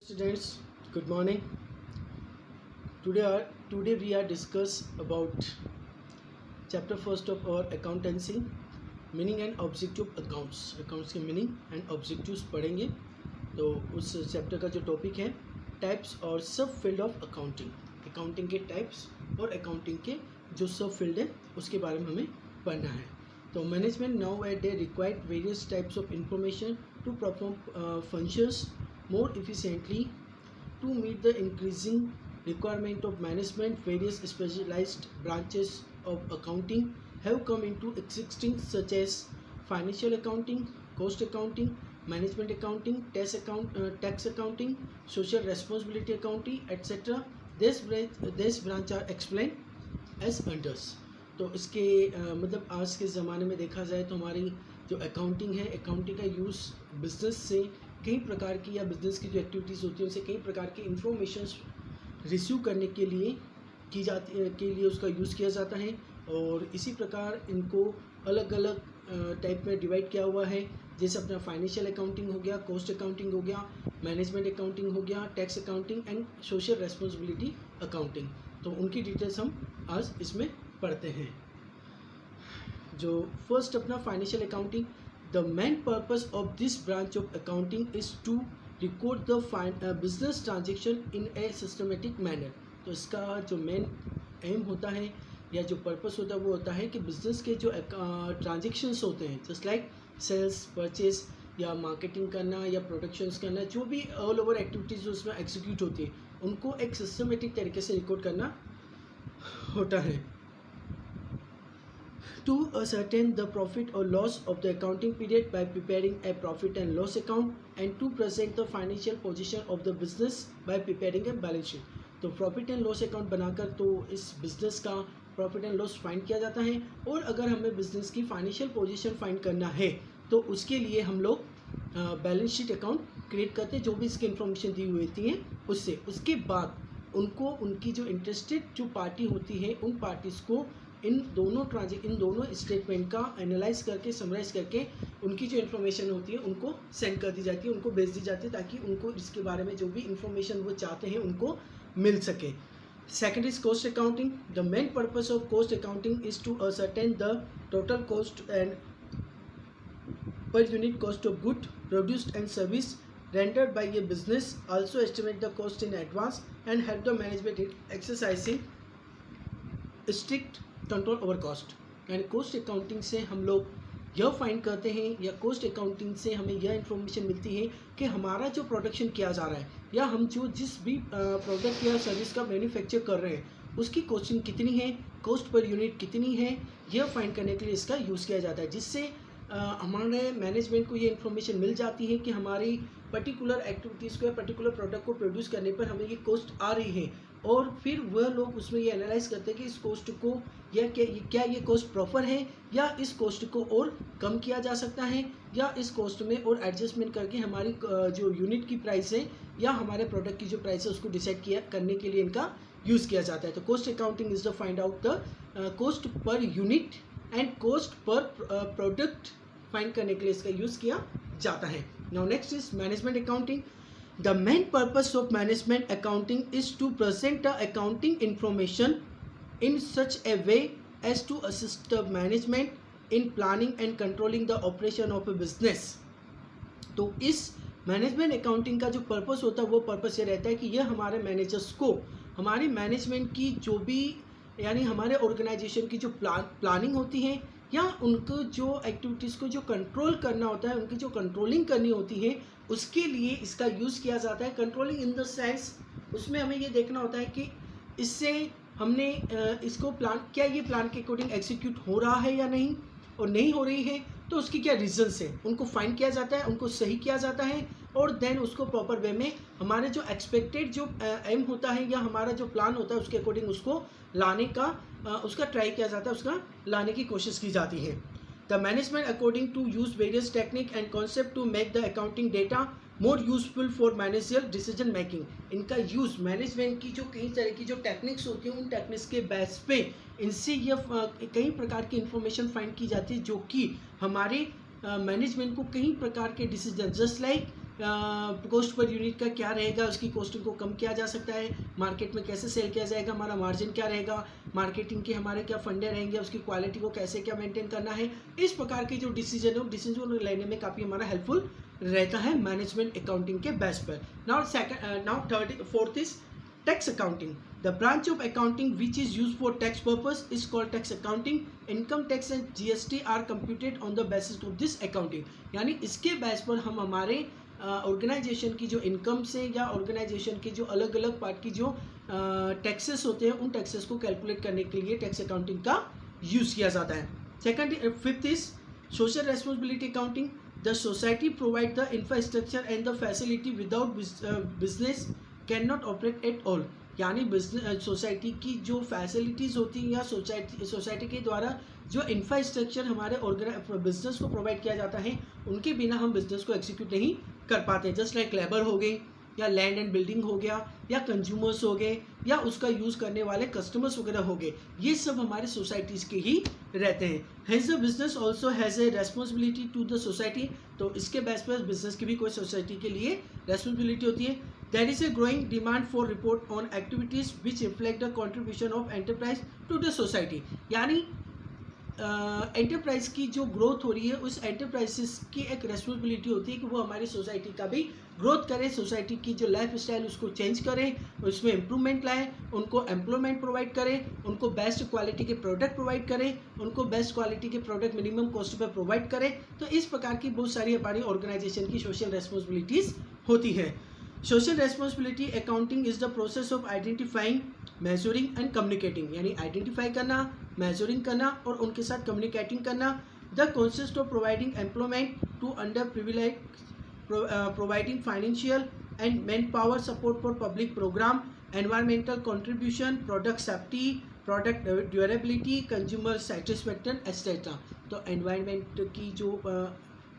Students, good morning. Today we are discuss about chapter first of our accountancy, meaning and objective accounts. Accounts के meaning and objectives पढ़ेंगे. तो उस chapter का जो topic है types और सब फील्ड ऑफ अकाउंटिंग. अकाउंटिंग के टाइप्स और अकाउंटिंग के जो सब फील्ड है उसके बारे में हमें पढ़ना है. तो management now at day required various types of information to perform functions more efficiently. To meet the increasing requirement of management, various specialized branches of accounting have come into existence, such as financial accounting, cost accounting, management accounting, tax accounting, social responsibility accounting, etc. This branch are explained as under. तो इसके मतलब आज के ज़माने में देखा जाए तो हमारी जो अकाउंटिंग है, अकाउंटिंग का यूज़ बिजनेस से कई प्रकार की या बिजनेस की जो एक्टिविटीज़ होती है उनसे कई प्रकार की इंफॉर्मेशंस रिसीव करने के लिए की जाती है, के लिए उसका यूज़ किया जाता है. और इसी प्रकार इनको अलग अलग टाइप में डिवाइड किया हुआ है. जैसे अपना फाइनेंशियल अकाउंटिंग हो गया, कॉस्ट अकाउंटिंग हो गया, मैनेजमेंट अकाउंटिंग हो गया, tax accounting and social responsibility accounting. तो उनकी डिटेल्स हम आज इसमें पढ़ते हैं. जो फर्स्ट अपना financial accounting, the main purpose of this branch of accounting is to record the business transaction in a systematic manner. तो इसका जो मेन एम होता है या जो पर्पस होता है वो होता है कि बिजनेस के जो ट्रांजेक्शन्स होते हैं, जस्ट लाइक सेल्स, परचेज या मार्केटिंग करना या प्रोडक्शंस करना, जो भी ऑल ओवर एक्टिविटीज़ उसमें एग्जीक्यूट होती है उनको एक सिस्टमेटिक तरीके से रिकॉर्ड करना होता है. To ascertain the profit or loss of the accounting period by preparing a profit and loss account and to present the financial position of the business by preparing a balance sheet. तो profit and loss account बनाकर तो इस business का profit and loss find किया जाता है. और अगर हमें बिजनेस की फाइनेंशियल पोजीशन फाइंड करना है तो उसके लिए हम लोग बैलेंस शीट अकाउंट क्रिएट करते हैं, जो भी इसकी इन्फॉर्मेशन दी हुई होती है उससे. उसके बाद उनको उनकी जो इंटरेस्टेड जो पार्टी होती है उन पार्टीज़ को इन दोनों स्टेटमेंट का एनालाइज करके समराइज करके उनकी जो इन्फॉर्मेशन होती है उनको सेंड कर दी जाती है, उनको भेज दी जाती है, ताकि उनको इसके बारे में जो भी इन्फॉर्मेशन वो चाहते हैं उनको मिल सके. Second is cost accounting. The main purpose of cost accounting is to ascertain the total cost and per unit cost of good produced and service rendered by a business, also estimate the cost in advance and help the management in exercising strict control over cost. यानी cost accounting से हम लोग यह find करते हैं या cost accounting से हमें यह इन्फॉर्मेशन मिलती है कि हमारा जो प्रोडक्शन किया जा रहा है या हम जो जिस भी प्रोडक्ट या सर्विस का मैन्युफैक्चर कर रहे हैं उसकी कॉस्टिंग कितनी है, कॉस्ट पर यूनिट कितनी है, यह फाइंड करने के लिए इसका यूज़ किया जाता है. जिससे हमारे मैनेजमेंट को ये इन्फॉर्मेशन मिल जाती है कि हमारी पर्टिकुलर एक्टिविटीज़ को या पर्टिकुलर प्रोडक्ट को प्रोड्यूस करने पर हमें ये कॉस्ट आ रही है. और फिर वह लोग उसमें ये एनालाइज करते हैं कि इस कॉस्ट को या क्या ये कॉस्ट प्रॉपर है या इस कॉस्ट को और कम किया जा सकता है या इस कॉस्ट में और एडजस्टमेंट करके हमारी जो यूनिट की प्राइस है या हमारे प्रोडक्ट की जो प्राइस है उसको डिसाइड करने के लिए इनका यूज़ किया जाता है. तो cost accounting is the find out the cost per unit and cost per product find करने के लिए इसका यूज़ किया जाता है. Now next is management accounting. The main purpose of management accounting is to present the accounting information in such a way as to assist the management in planning and controlling the operation of a business. तो इस management accounting का जो purpose होता है वो purpose ये रहता है कि यह हमारे मैनेजर्स को हमारी मैनेजमेंट की जो भी यानी हमारे ऑर्गेनाइजेशन की जो प्लानिंग होती है या उनको जो एक्टिविटीज़ को जो कंट्रोल करना होता है, उनकी जो कंट्रोलिंग करनी होती है उसके लिए इसका यूज़ किया जाता है. कंट्रोलिंग इन द सेंस उसमें हमें ये देखना होता है कि इससे हमने इसको क्या ये प्लान के अकॉर्डिंग एग्जीक्यूट हो रहा है या नहीं, और नहीं हो रही है तो उसकी क्या रीजंस है, उनको फाइंड किया जाता है, उनको सही किया जाता है और देन उसको प्रॉपर वे में हमारे जो एक्सपेक्टेड जो एम होता है या हमारा जो प्लान होता है उसके अकॉर्डिंग उसको लाने का उसका ट्राई किया जाता है, उसका लाने की कोशिश की जाती है. The management according to use various technique and concept to make the accounting data more useful for managerial decision making. इनका यूज़ मैनेजमेंट की जो कई तरह की जो टेक्निक्स होती हैं उन टेक्निक्स के बेस पे इनसे यह कई प्रकार की इंफॉर्मेशन फाइंड की जाती है जो कि हमारे मैनेजमेंट को कई प्रकार के decision just like cost per unit का क्या रहेगा, उसकी कॉस्टिंग को कम किया जा सकता है, मार्केट में कैसे सेल किया जाएगा, हमारा मार्जिन क्या रहेगा, मार्केटिंग के हमारे क्या फंडे रहेंगे, उसकी क्वालिटी को कैसे क्या मेंटेन करना है। इस प्रकार के जो डिसीजन है वो डिसीजन लेने में काफ़ी हमारा हेल्पफुल रहता है मैनेजमेंट अकाउंटिंग के बेस पर। Now fourth is tax accounting. The branch of accounting which is used for tax purpose is called tax accounting. Income tax and GST are computed on the basis of this accounting. यानी इसके base पर हम हमारे organisation की जो income से या organisation की जो अलग अलग पार्ट की जो टैक्सेस होते हैं उन टैक्सेस को कैलकुलेट करने के लिए टैक्स अकाउंटिंग का यूज़ किया जाता है। Fifth is social responsibility accounting. The society provide the infrastructure and the facility without business can not operate at all. यानी बिजनेस सोसाइटी की जो फैसिलिटीज़ होती हैं या सोसाइटी के द्वारा जो इंफ्रास्ट्रक्चर हमारे बिजनेस को प्रोवाइड किया जाता है उनके बिना हम बिजनेस को एग्जीक्यूट नहीं कर पाते. जस्ट लाइक लेबर हो गई या लैंड एंड बिल्डिंग हो गया या कंज्यूमर्स हो गए या उसका यूज़ करने वाले कस्टमर्स वगैरह हो गए, ये सब हमारे सोसाइटीज़ के ही रहते हैं. Has the business also has a responsibility to the society. तो इसके बेस पर बिजनेस की भी कोई सोसाइटी के लिए रेस्पॉन्सिबिलिटी होती है. There is a growing demand for report on activities which reflect the contribution of enterprise to the society. यानी एंटरप्राइज की जो ग्रोथ हो रही है उस एंटरप्राइजेस की एक रेस्पॉन्सिबिलिटी होती है कि वो हमारी सोसाइटी का भी ग्रोथ करें, सोसाइटी की जो लाइफ स्टाइल उसको चेंज करें, उसमें इम्प्रूवमेंट लाएं, उनको एम्प्लॉयमेंट प्रोवाइड करें, उनको बेस्ट क्वालिटी के प्रोडक्ट प्रोवाइड करें, उनको बेस्ट क्वालिटी के product minimum cost per provide करें. तो इस प्रकार की बहुत सारी हमारी ऑर्गेनाइजेशन की सोशल रेस्पॉन्सिबिलिटीज़ होती है. Social responsibility accounting is the process of identifying, measuring and communicating. यानी आइडेंटिफाई करना, मेजरिंग करना और उनके साथ कम्युनिकेटिंग करना. The consist of providing employment to under privilege, providing financial and man power support for public programme, environmental contribution, product safety, product durability, consumer satisfaction etcetera. तो environment की जो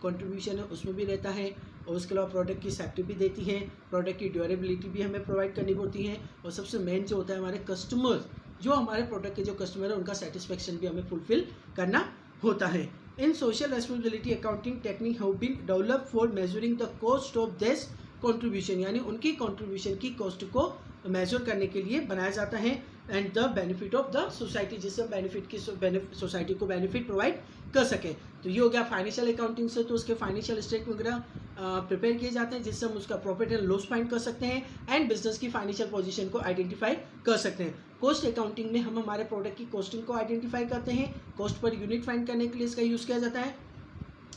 कंट्रीब्यूशन है उसमें भी रहता है और उसके अलावा प्रोडक्ट की सेफ्टी भी देती है, प्रोडक्ट की ड्यूरेबिलिटी भी हमें प्रोवाइड करनी होती है और सबसे मेन जो होता है हमारे कस्टमर, जो हमारे प्रोडक्ट के जो कस्टमर है उनका सेटिस्फेक्शन भी हमें फुलफिल करना होता है. In social responsibility accounting technique have been develop for measuring the cost of this contribution. यानी उनकी कंट्रीब्यूशन की कॉस्ट को मेजर करने के लिए बनाया जाता है and the benefit of the society, जिससे बेनिफिट की सोसाइटी को बेनिफिट प्रोवाइड कर सकें. तो ये हो गया फाइनेंशियल अकाउंटिंग से. तो उसके फाइनेंशियल स्टेटमेंट वगैरह प्रिपेयर किए जाते हैं जिससे हम उसका प्रॉफिट एंड लॉस फाइंड कर सकते हैं एंड बिजनेस की फाइनेंशियल पोजीशन को आइडेंटिफाई कर सकते हैं. कॉस्ट अकाउंटिंग में हम हमारे प्रोडक्ट की कॉस्टिंग को आइडेंटिफाई करते हैं, कॉस्ट पर यूनिट फाइंड करने के लिए इसका यूज़ किया जाता है.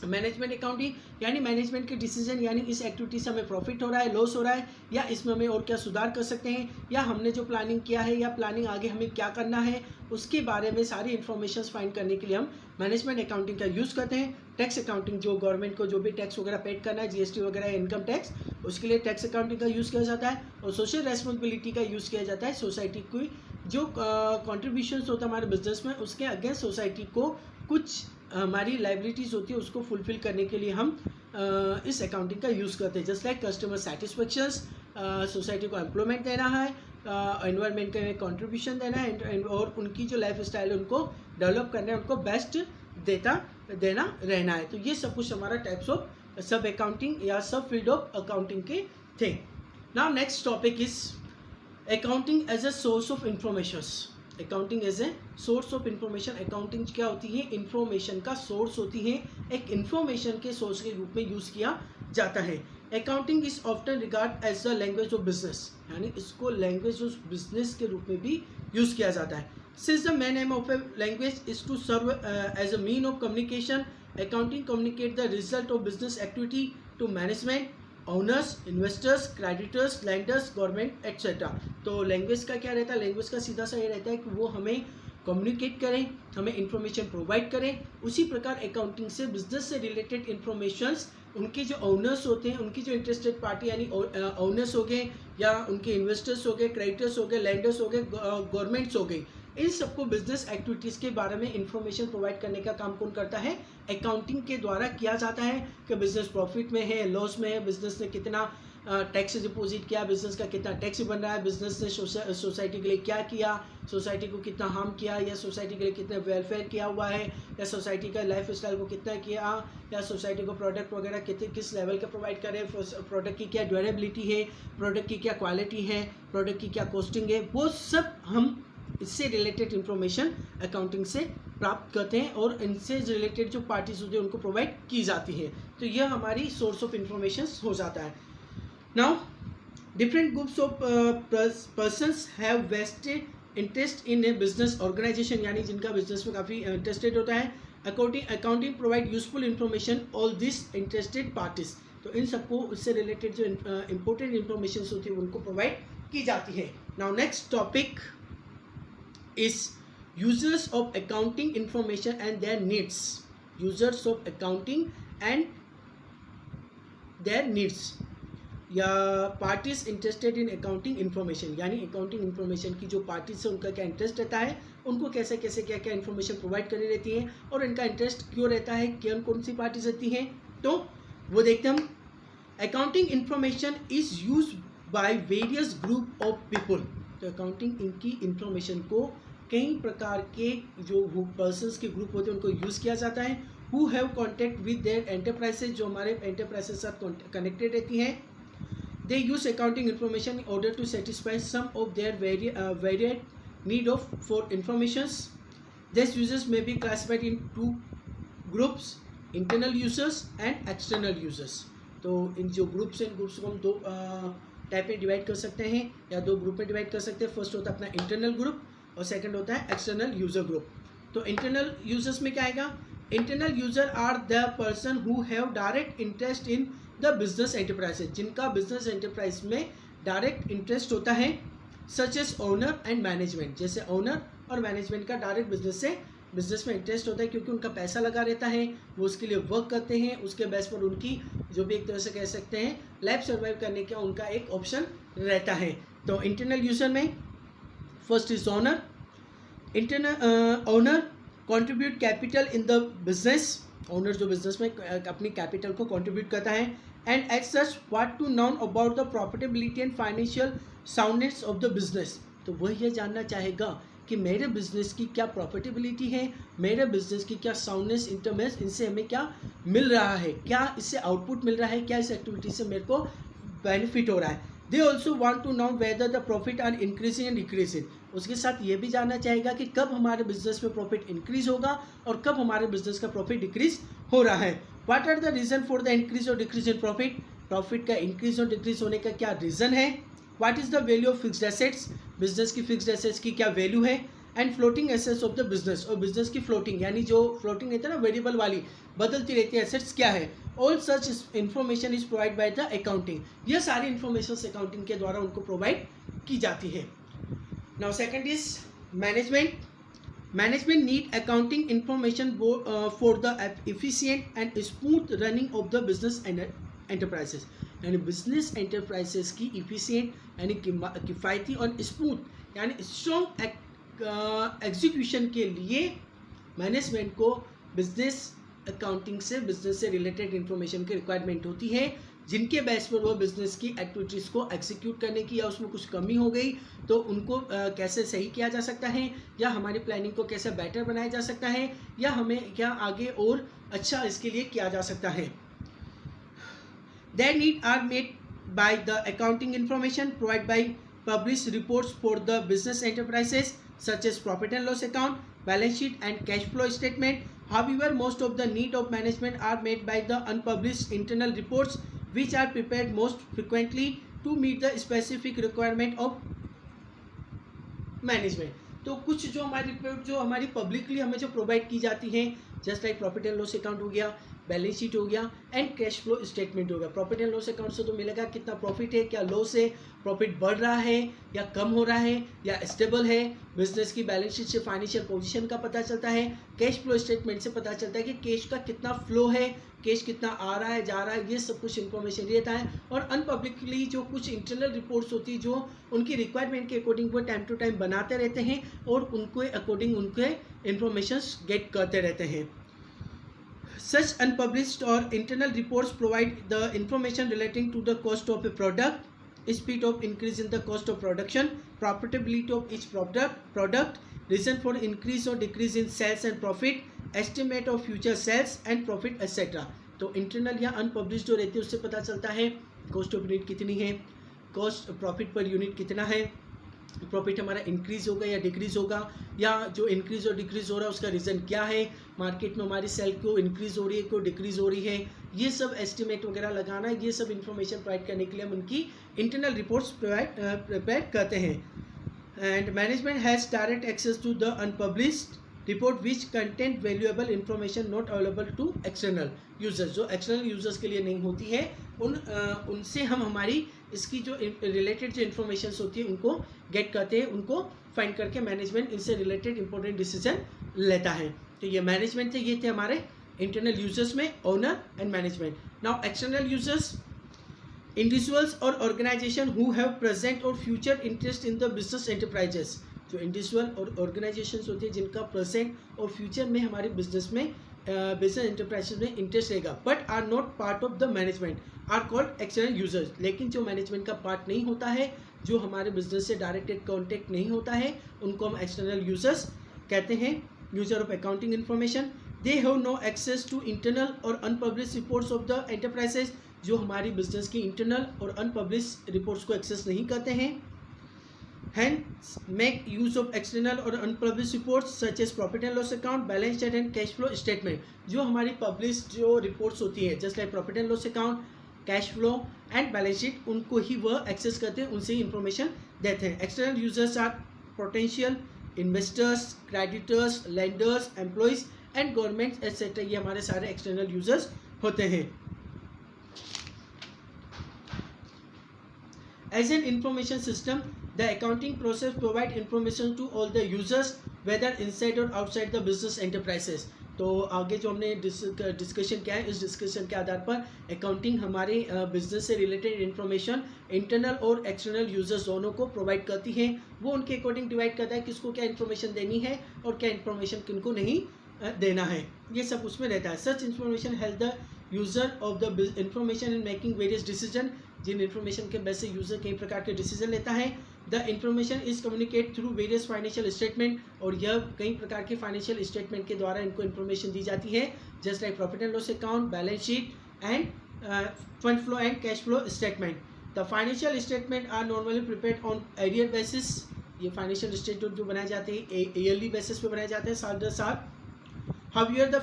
मैनेजमेंट अकाउंटिंग यानी मैनेजमेंट के डिसीजन, यानी इस एक्टिविटी से हमें प्रॉफिट हो रहा है, लॉस हो रहा है या इसमें हमें और क्या सुधार कर सकते हैं या हमने जो प्लानिंग किया है या प्लानिंग आगे हमें क्या करना है उसके बारे में सारी इन्फॉर्मेशन फाइंड करने के लिए हम मैनेजमेंट अकाउंटिंग का यूज़ करते हैं. टैक्स अकाउंटिंग, जो गवर्नमेंट को जो भी टैक्स वगैरह पेड करना है, जीएसटी वगैरह, इनकम टैक्स, उसके लिए टैक्स अकाउंटिंग का यूज़ किया जाता है. और सोशल रेस्पॉन्सिबिलिटी का यूज़ किया जाता है सोसाइटी की जो कॉन्ट्रीब्यूशंस होता है हमारे बिजनेस में उसके अगेंस्ट सोसाइटी को कुछ हमारी लाइबिलिटीज़ होती है उसको फुलफिल करने के लिए हम इस अकाउंटिंग का यूज़ करते हैं. जस्ट लाइक कस्टमर सेटिस्फेक्शंस, सोसाइटी को एम्प्लॉयमेंट देना है, एनवायरनमेंट का कंट्रीब्यूशन देना है और उनकी जो लाइफ स्टाइल है उनको डेवलप करना है, उनको बेस्ट देना रहना है. तो ये सब कुछ हमारा टाइप्स ऑफ सब अकाउंटिंग या सब फील्ड ऑफ अकाउंटिंग के थे. Now next topic is accounting as a source of information. Accounting as a source of information. Accounting क्या होती है? इंफॉर्मेशन का सोर्स होती है, एक इंफॉर्मेशन के सोर्स के रूप में यूज़ किया जाता है. Accounting is often regard as the language of business. यानी इसको लैंग्वेज ऑफ बिजनेस के रूप में भी यूज़ किया जाता है. Since the main aim of a language is to serve as a mean of communication, accounting communicate the result of business activity to management, owners, investors, creditors, lenders, government etcetera. तो language का क्या रहता है? Language का सीधा सा ये रहता है कि वो हमें कम्युनिकेट करें, हमें इंफॉर्मेशन प्रोवाइड करें. उसी प्रकार अकाउंटिंग से बिजनेस से रिलेटेड इंफॉर्मेशंस उनके जो ओनर्स होते हैं, उनकी जो इंटरेस्टेड पार्टी यानी ओनर्स हो गए या उनके इन्वेस्टर्स हो गए, क्रेडिटर्स हो गए, लैंडर्स हो गए, गवर्नमेंट्स हो गई, इन सबको बिजनेस एक्टिविटीज़ के बारे में इंफॉर्मेशन प्रोवाइड करने का काम कौन करता है? अकाउंटिंग के द्वारा किया जाता है कि बिजनेस प्रॉफिट में है, लॉस में है, बिजनेस ने कितना टैक्स डिपॉजिट किया, बिजनेस का कितना टैक्स बन रहा है, बिजनेस ने सोसाइटी के लिए क्या किया, सोसाइटी को कितना हार्म किया, या सोसाइटी के लिए कितना वेलफेयर किया हुआ है, या सोसाइटी का लाइफ स्टाइल को कितना किया, या सोसाइटी को प्रोडक्ट वगैरह किस लेवल का प्रोवाइड करें, प्रोडक्ट की क्या ड्यूरेबिलिटी है, प्रोडक्ट की क्या क्वालिटी है, प्रोडक्ट की क्या कॉस्टिंग है, वो सब हम इससे रिलेटेड इंफॉर्मेशन अकाउंटिंग से प्राप्त करते हैं और इनसे रिलेटेड जो पार्टीज होती हैं उनको प्रोवाइड की जाती है। तो यह हमारी सोर्स ऑफ इंफॉर्मेशन हो जाता है। Now different groups of persons have vested interest in a business organisation, यानी जिनका बिजनेस में काफ़ी इंटरेस्टेड होता है। Accounting provide useful information all this interested parties, तो इन सबको इससे रिलेटेड जो इंपॉर्टेंट इंफॉर्मेशन होती है उनको प्रोवाइड की जाती है। Now next topic is users of accounting information and their needs. Users of accounting and their needs, या parties interested in accounting information, यानी accounting information की जो parties से उनका क्या इंटरेस्ट रहता है, उनको कैसे कैसे क्या क्या इन्फॉर्मेशन प्रोवाइड करनी रहती है और इनका इंटरेस्ट क्यों रहता है, कौन कौन सी पार्टीज रहती हैं, तो वो देखते हम। Accounting information is use by various group of people, तो अकाउंटिंग इनकी इंफॉर्मेशन को कई प्रकार के जो पर्सन्स के ग्रुप होते हैं उनको यूज़ किया जाता है। Who have contact with their enterprises, जो हमारे एंटरप्राइजेज के साथ कनेक्टेड रहती हैं। They use accounting information in order to satisfy some of their varied need of for informations. This users may be classified into groups, internal users and external users. तो इन जो groups हैं, groups को हम दो type में divide कर सकते हैं या दो ग्रुप में डिवाइड कर सकते हैं। फर्स्ट होता है अपना इंटरनल ग्रुप और सेकंड होता है एक्सटर्नल यूजर ग्रुप। तो इंटरनल यूजर्स में क्या आएगा, internal user are the person who have direct interest in the business enterprises, जिनका बिजनेस एंटरप्राइज में डायरेक्ट इंटरेस्ट होता है, such as owner and management, जैसे ओनर और मैनेजमेंट का डायरेक्ट बिजनेस में इंटरेस्ट होता है क्योंकि उनका पैसा लगा रहता है, वो उसके लिए वर्क करते हैं, उसके बेस पर उनकी जो भी एक तरह से कह सकते हैं लाइफ सर्वाइव करने का उनका एक ऑप्शन रहता है। तो इंटरनल यूजर में first is owner. Owner contribute capital in the business, owner जो बिजनेस में अपनी कैपिटल को कंट्रीब्यूट करता है। And as such what to known about the profitability and financial soundness of the business, तो वह यह जानना चाहेगा कि मेरे बिजनेस की क्या प्रॉफिटेबिलिटी है, मेरे बिजनेस की क्या साउंडनेस इन टर्म्स, इनसे हमें क्या मिल रहा है, क्या इससे आउटपुट मिल रहा है, क्या इस एक्टिविटी से मेरे को बेनिफिट हो रहा है। They also want to know whether the profit are increasing and decreasing, उसके साथ ये भी जानना चाहेगा कि कब हमारे बिजनेस में प्रॉफिट इंक्रीज होगा और कब हमारे बिजनेस का प्रॉफिट डिक्रीज हो रहा है। What are the reason for the increase और डिक्रीज इन प्रॉफिट, प्रॉफिट का इंक्रीज और डिक्रीज होने का क्या रीजन है। What is the value of fixed assets, business की फिक्स्ड एसेट्स की क्या वैल्यू है। And floating assets of the business, और बिजनेस की फ्लोटिंग यानी जो फ्लोटिंग रहती है ना वेरिएबल वाली बदलती रहती है एसेट्स क्या है। All such information is provide by the accounting, यह सारी इंफॉर्मेशन अकाउंटिंग के द्वारा उनको प्रोवाइड की जाती है। Now second is management. Management need accounting information for the efficient and smooth running of the business enterprises, यानी बिजनेस एंटरप्राइजेस की इफिशिएंट यानी किफ़ायती और स्मूथ यानी स्ट्रॉन्ग एग्जीक्यूशन के लिए मैनेजमेंट को बिजनेस अकाउंटिंग से बिजनेस से रिलेटेड इंफॉर्मेशन की रिक्वायरमेंट होती है, जिनके बेस पर वो बिजनेस की एक्टिविटीज़ को एग्जीक्यूट करने की या उसमें कुछ कमी हो गई तो उनको कैसे सही किया जा सकता है, या हमारी प्लानिंग को कैसे बेटर बनाया जा सकता है, या हमें क्या आगे और अच्छा इसके लिए किया जा सकता है। Their need are made by the accounting information provided by published reports for the business enterprises such as profit and loss account, balance sheet and cash flow statement. However, most of the need of management are made by the unpublished internal reports which are prepared most frequently to meet the specific requirement of management. तो कुछ जो हमारी report जो हमारी publicly हमें जो provide की जाती हैं, just like profit and loss account हो गया, बैलेंस शीट हो गया एंड कैश फ्लो स्टेटमेंट हो गया। प्रॉफिट एंड लॉस अकाउंट से तो मिलेगा कितना प्रॉफिट है, क्या लॉस है, प्रॉफिट बढ़ रहा है या कम हो रहा है या स्टेबल है। बिजनेस की बैलेंस शीट से फाइनेंशियल पोजीशन का पता चलता है। कैश फ्लो स्टेटमेंट से पता चलता है कि कैश का कितना फ्लो है, कैश कितना आ रहा है जा रहा है, ये सब कुछ इन्फॉर्मेशन रहता है। और अनपब्लिकली जो कुछ इंटरनल रिपोर्ट्स होती है जो उनकी रिक्वायरमेंट के अकॉर्डिंग वो टाइम टू टाइम बनाते रहते हैं और उनके अकॉर्डिंग उनके इन्फॉर्मेशन गेट करते रहते हैं। Such unpublished or internal reports provide the information relating to the cost of a product, speed of increase in the cost of production, profitability of each product, reason for increase or decrease in sales and profit, estimate of future sales and profit etc. तो internal या unpublished जो रहती है उससे पता चलता है cost of unit कितनी है, कॉस्ट प्रॉफिट पर यूनिट कितना है, प्रॉफिट हमारा इंक्रीज होगा या डिक्रीज होगा, या जो इंक्रीज और डिक्रीज हो रहा है उसका रीज़न क्या है, मार्केट में हमारी सेल क्यों इंक्रीज हो रही है क्यों डिक्रीज हो रही है, ये सब एस्टिमेट वगैरह लगाना, ये सब इन्फॉर्मेशन प्रोवाइड करने के लिए हम उनकी इंटरनल रिपोर्ट्स प्रिपेयर करते हैं. And management has direct access to the unpublished report which content valuable information not available to external users. जो एक्सटर्नल यूजर्स के लिए नहीं होती है उनसे हम हमारी इसकी जो रिलेटेड जो इन्फॉर्मेशन होती है उनको गेट करते हैं, उनको फाइंड करके मैनेजमेंट इनसे रिलेटेड इंपॉर्टेंट डिसीजन लेता है. तो ये मैनेजमेंट थे, ये थे हमारे इंटरनल यूजर्स में owner and management. Now external users, individuals और ऑर्गेनाइजेशन हु हैव प्रेजेंट और future interest in the business enterprises. जो इंडिविजुअल और ऑर्गेनाइजेशंस होती है जिनका प्रेजेंट और फ्यूचर में हमारे बिजनेस में बिजनेस एंटरप्राइजेस में इंटरेस्ट रहेगा, but are not part of the management, are called external users. लेकिन जो मैनेजमेंट का पार्ट नहीं होता है, जो हमारे बिजनेस से डायरेक्टेड कॉन्टेक्ट नहीं होता है, उनको हम एक्सटर्नल यूजर्स कहते हैं. User of accounting information, they have no access to internal और unpublished reports of the enterprises. जो हमारी बिजनेस की इंटरनल और अनपब्लिश्ड रिपोर्ट्स को एक्सेस नहीं करते हैं. Hence, make use of external और unpublished reports such as profit and loss account, balance sheet and cash flow statement. जो हमारी published जो reports होती है just like profit and loss account, cash flow and balance sheet, उनको ही वह access करते हैं, उनसे ही information देते हैं. External users are potential investors, creditors, lenders, employees and governments etc. ये हमारे सारे external users होते हैं. As an information system, the accounting process provide information to all the users, whether inside or outside the business enterprises. तो आगे जो हमने discussion किया है, इस डिस्कशन के आधार पर अकाउंटिंग हमारे बिजनेस से रिलेटेड इन्फॉर्मेशन इंटरनल और एक्सटर्नल यूजर्स दोनों को प्रोवाइड करती है. वो उनके अकॉर्डिंग डिवाइड करता है किसको क्या इन्फॉर्मेशन देनी है और क्या इन्फॉर्मेशन किनको नहीं देना है, ये सब उसमें रहता है. Such information help the user of the information in making various decision. जिन इन्फॉर्मेशन के बेस से यूजर कई प्रकार के डिसीजन लेता है. The information is communicate through various financial statement, और यह कई प्रकार के फाइनेंशियल स्टेटमेंट के द्वारा इनको इन्फॉर्मेशन दी जाती है, just like profit and loss account, balance sheet and fund flow and cash flow statement. The financial statement are normally prepared on arrear basis. ये फाइनेंशियल स्टेटमेंट जो बनाए जाते हैं ईयरली बेसिस पे बनाए जाते हैं, साल दर साल. However, the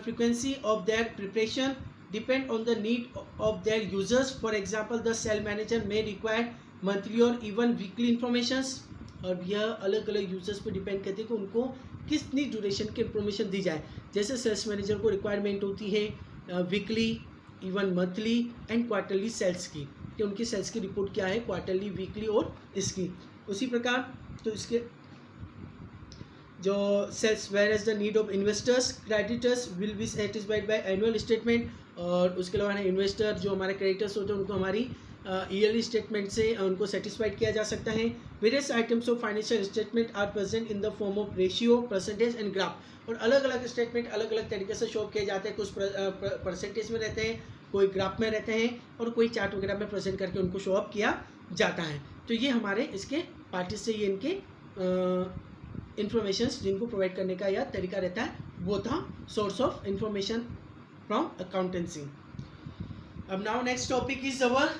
frequency of their preparation depend on the need of their users. For example, the sales manager may require monthly or even weekly informations. और यह अलग अलग यूजर्स पे डिपेंड करती है कि उनको कितनी ड्यूरेशन की इंफॉर्मेशन दी जाए. जैसे सेल्स मैनेजर को रिक्वायरमेंट होती है weekly, even monthly and quarterly sales की, कि उनकी सेल्स की रिपोर्ट क्या है क्वार्टरली, वीकली और इसकी. उसी प्रकार तो इसके जो sales whereas the need of investors, creditors will be satisfied by annual statement. और उसके अलावा इन्वेस्टर जो हमारे क्रेडिटर्स होते हैं उनको हमारी ईयरली स्टेटमेंट से उनको सेटिस्फाइड किया जा सकता है. Various items of financial statement are present in the form of ratio, percentage and graph. और अलग अलग स्टेटमेंट अलग अलग तरीके से शो किए जाते हैं. कुछ परसेंटेज में रहते हैं, कोई ग्राफ में रहते हैं, और कोई चार्ट वगैरह में प्रेजेंट करके उनको शो अप किया जाता है. तो ये हमारे इसके पार्टी से ये इनके इंफॉर्मेशन जिनको प्रोवाइड करने का यह तरीका रहता है, वो था source of information from accountancy. अब now next topic is our